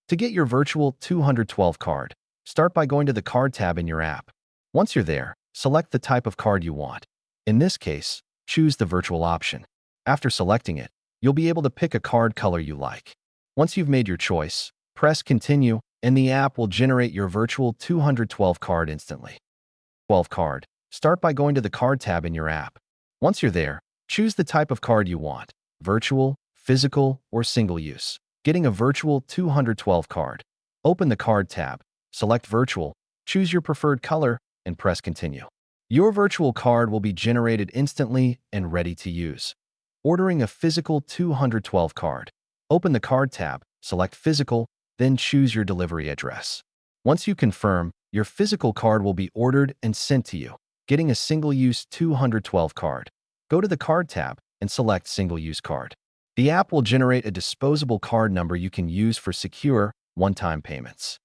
To get your virtual 212 card, start by going to the Card tab in your app. Once you're there, select the type of card you want. In this case, choose the virtual option. After selecting it, you'll be able to pick a card color you like. Once you've made your choice, press Continue, and the app will generate your virtual 212 card instantly. 12 card. Start by going to the Card tab in your app. Once you're there, choose the type of card you want: virtual, physical, or single use. Getting a virtual 212 card. Open the Card tab, select Virtual, choose your preferred color, and press Continue. Your virtual card will be generated instantly and ready to use. Ordering a physical 212 card. Open the Card tab, select Physical, then choose your delivery address. Once you confirm, your physical card will be ordered and sent to you. Getting a single-use 212 card. Go to the Card tab and select Single-Use Card. The app will generate a disposable card number you can use for secure, one-time payments.